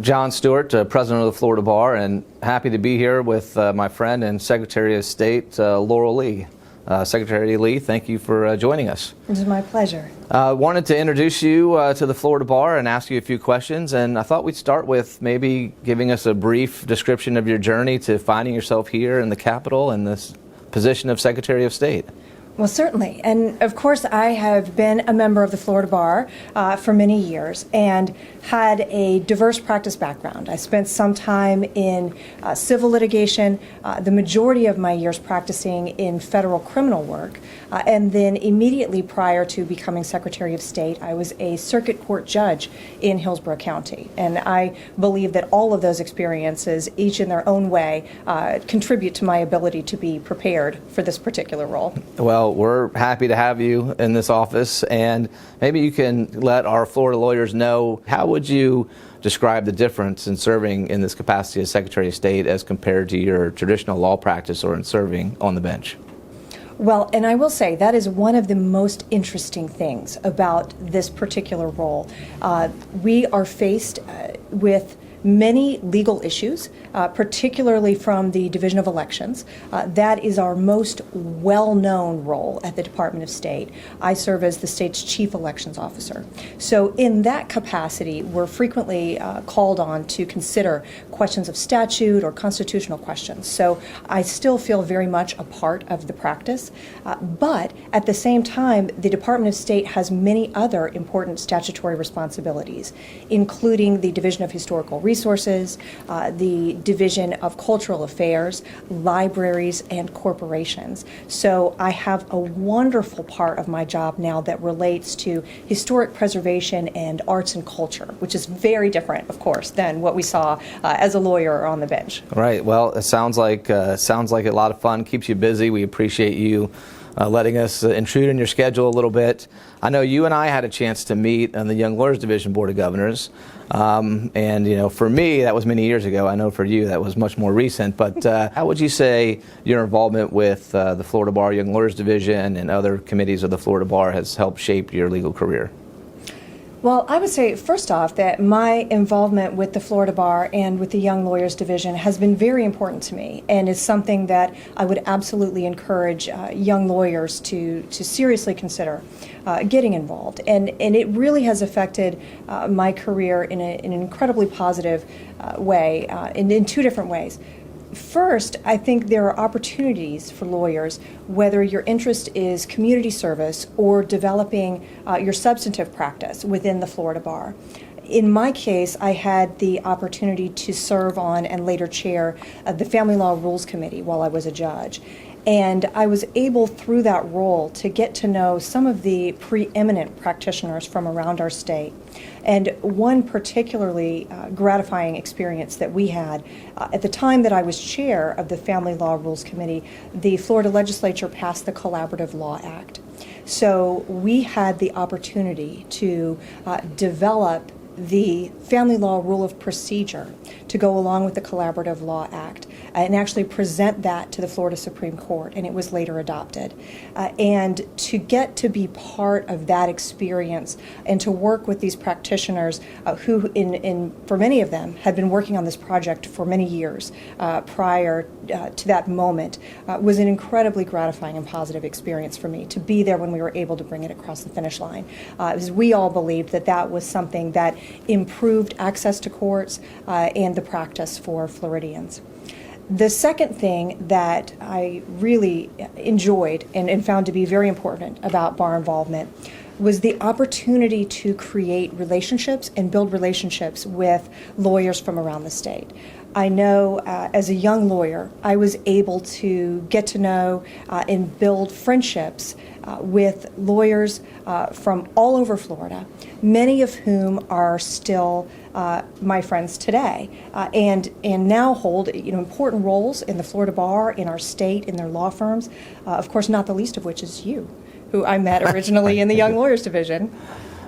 John Stewart, President of the Florida Bar, and happy to be here with my friend and Secretary of State, Laurel Lee. Secretary Lee, thank you for joining us. It is my pleasure. Wanted to introduce you to the Florida Bar and ask you a few questions, and I thought we'd start with maybe giving us a brief description of your journey to finding yourself here in the Capitol in this position of Secretary of State. Well, certainly. And of course, I have been a member of the Florida Bar for many years and had a diverse practice background. I spent some time in civil litigation, the majority of my years practicing in federal criminal work. And then immediately prior to becoming Secretary of State, I was a circuit court judge in Hillsborough County. And I believe that all of those experiences, each in their own way, contribute to my ability to be prepared for this particular role. Well, we're happy to have you in this office, and maybe you can let our Florida lawyers know, how would you describe the difference in serving in this capacity as Secretary of State as compared to your traditional law practice or in serving on the bench? Well, and I will say that is one of the most interesting things about this particular role. We are faced with many legal issues, particularly from the Division of Elections. That is our most well-known role at the Department of State. I serve as the state's chief elections officer. So in that capacity, we're frequently called on to consider questions of statute or constitutional questions. So I still feel very much a part of the practice. But at the same time, the Department of State has many other important statutory responsibilities, including the Division of Historical Resources, the Division of Cultural Affairs, libraries, and corporations. So I have a wonderful part of my job now that relates to historic preservation and arts and culture, which is very different, of course, than what we saw as a lawyer on the bench. Right. Well, it sounds like a lot of fun, keeps you busy. We appreciate you letting us intrude in your schedule a little bit. I know you and I had a chance to meet on the Young Lawyers Division Board of Governors, and you know, for me that was many years ago. I know for you that was much more recent. But how would you say your involvement with the Florida Bar Young Lawyers Division and other committees of the Florida Bar has helped shape your legal career? Well, I would say, first off, that my involvement with the Florida Bar and with the Young Lawyers Division has been very important to me and is something that I would absolutely encourage young lawyers to seriously consider getting involved. And it really has affected my career in an incredibly positive way, in two different ways. First, I think there are opportunities for lawyers, whether your interest is community service or developing your substantive practice within the Florida Bar. In my case, I had the opportunity to serve on and later chair the Family Law Rules Committee while I was a judge. And I was able, through that role, to get to know some of the preeminent practitioners from around our state. And one particularly gratifying experience that we had, at the time that I was chair of the Family Law Rules Committee, the Florida legislature passed the Collaborative Law Act. So we had the opportunity to develop the Family Law Rule of Procedure to go along with the Collaborative Law Act and actually present that to the Florida Supreme Court, and it was later adopted. And to get to be part of that experience and to work with these practitioners who, for many of them, had been working on this project for many years prior to that moment was an incredibly gratifying and positive experience for me to be there when we were able to bring it across the finish line. Because we all believed that that was something that improved access to courts and the practice for Floridians. The second thing that I really enjoyed and found to be very important about bar involvement was the opportunity to create relationships and build relationships with lawyers from around the state. I know as a young lawyer, I was able to get to know and build friendships with lawyers from all over Florida, many of whom are still my friends today, and now hold important roles in the Florida Bar, in our state, in their law firms. Of course, not the least of which is you, who I met originally in the Young Lawyers Division.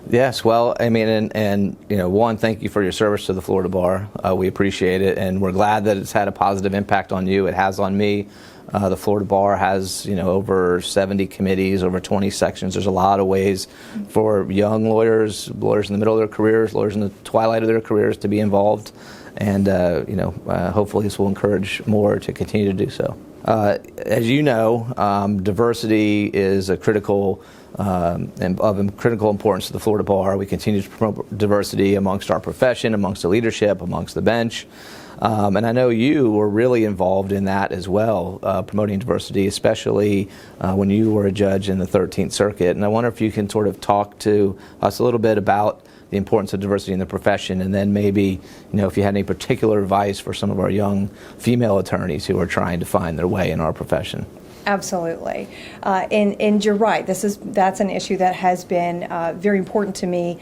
Yes, well, I mean, and one, thank you for your service to the Florida Bar. We appreciate it, and we're glad that it's had a positive impact on you. It has on me. The Florida Bar has, over 70 committees, over 20 sections. There's a lot of ways for young lawyers, lawyers in the middle of their careers, lawyers in the twilight of their careers to be involved. And, hopefully this will encourage more to continue to do so. As you know, diversity is a critical and of critical importance to the Florida Bar. We continue to promote diversity amongst our profession, amongst the leadership, amongst the bench. And I know you were really involved in that as well, promoting diversity, especially when you were a judge in the 13th Circuit. And I wonder if you can sort of talk to us a little bit about the importance of diversity in the profession, and then maybe, if you had any particular advice for some of our young female attorneys who are trying to find their way in our profession. Absolutely, and you're right. That's an issue that has been very important to me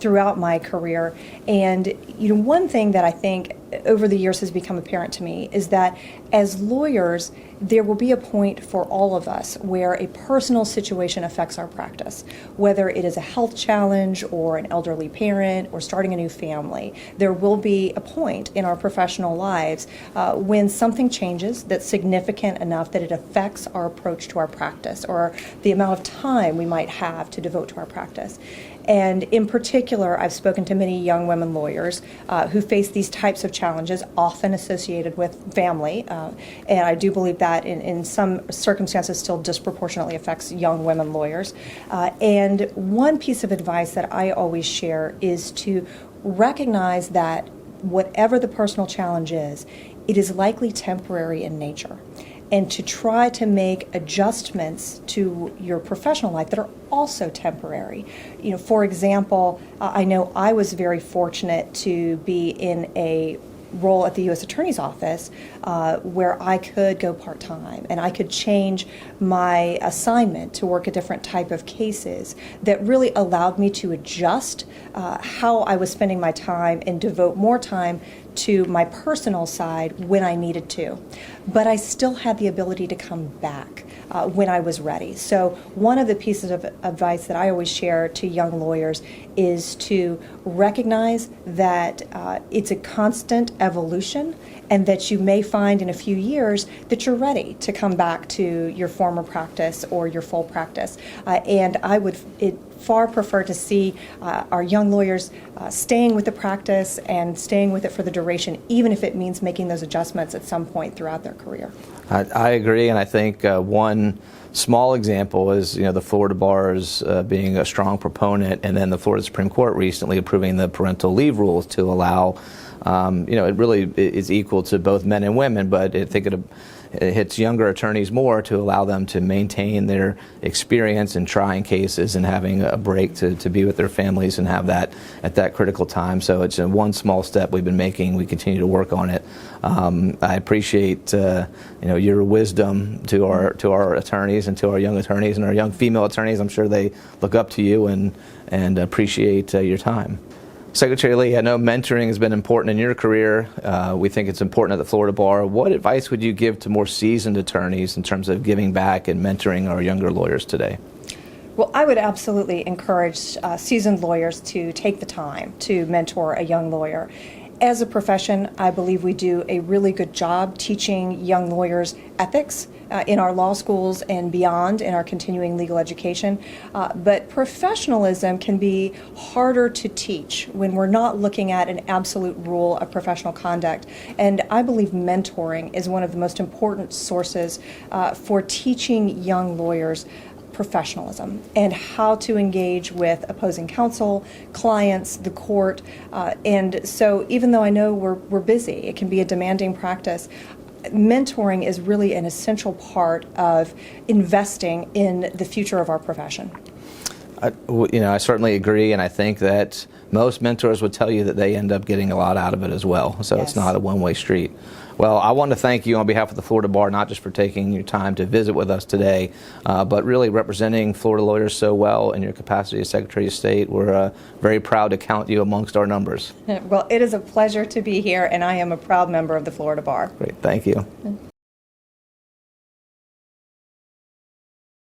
throughout my career. And one thing that I think over the years has become apparent to me is that as lawyers, there will be a point for all of us where a personal situation affects our practice, whether it is a health challenge or an elderly parent or starting a new family. There will be a point in our professional lives when something changes that's significant enough that it affects our approach to our practice or the amount of time we might have to devote to our practice. And in particular, I've spoken to many young women lawyers who face these types of challenges, often associated with family. And I do believe that in some circumstances still disproportionately affects young women lawyers. And one piece of advice that I always share is to recognize that whatever the personal challenge is, it is likely temporary in nature, and to try to make adjustments to your professional life that are also temporary. For example, I know I was very fortunate to be in a role at the U.S. Attorney's Office where I could go part-time and I could change my assignment to work a different type of cases that really allowed me to adjust how I was spending my time and devote more time to my personal side when I needed to. But I still had the ability to come back when I was ready. So one of the pieces of advice that I always share to young lawyers is to recognize that it's a constant evolution, and that you may find in a few years that you're ready to come back to your former practice or your full practice. And I would far prefer to see our young lawyers staying with the practice and staying with it for the duration, even if it means making those adjustments at some point throughout their career. I agree, and I think one small example is the Florida Bar's being a strong proponent, and then the Florida Supreme Court recently approving the parental leave rules to allow, it really is equal to both men and women, but I think it hits younger attorneys more to allow them to maintain their experience in trying cases and having a break to be with their families and have that at that critical time. So it's one small step we've been making. We continue to work on it. I appreciate your wisdom to our attorneys and to our young attorneys and our young female attorneys. I'm sure they look up to you and appreciate your time. Secretary Lee, I know mentoring has been important in your career. We think it's important at the Florida Bar. What advice would you give to more seasoned attorneys in terms of giving back and mentoring our younger lawyers today? Well, I would absolutely encourage seasoned lawyers to take the time to mentor a young lawyer. As a profession, I believe we do a really good job teaching young lawyers ethics in our law schools and beyond in our continuing legal education. But professionalism can be harder to teach when we're not looking at an absolute rule of professional conduct. And I believe mentoring is one of the most important sources for teaching young lawyers professionalism and how to engage with opposing counsel, clients, the court. And so even though I know we're busy, it can be a demanding practice, mentoring is really an essential part of investing in the future of our profession. I certainly agree, and I think that most mentors would tell you that they end up getting a lot out of it as well. So It's not a one-way street. Well, I want to thank you on behalf of the Florida Bar, not just for taking your time to visit with us today, but really representing Florida lawyers so well in your capacity as Secretary of State. We're very proud to count you amongst our numbers. Well, it is a pleasure to be here, and I am a proud member of the Florida Bar. Great. Thank you.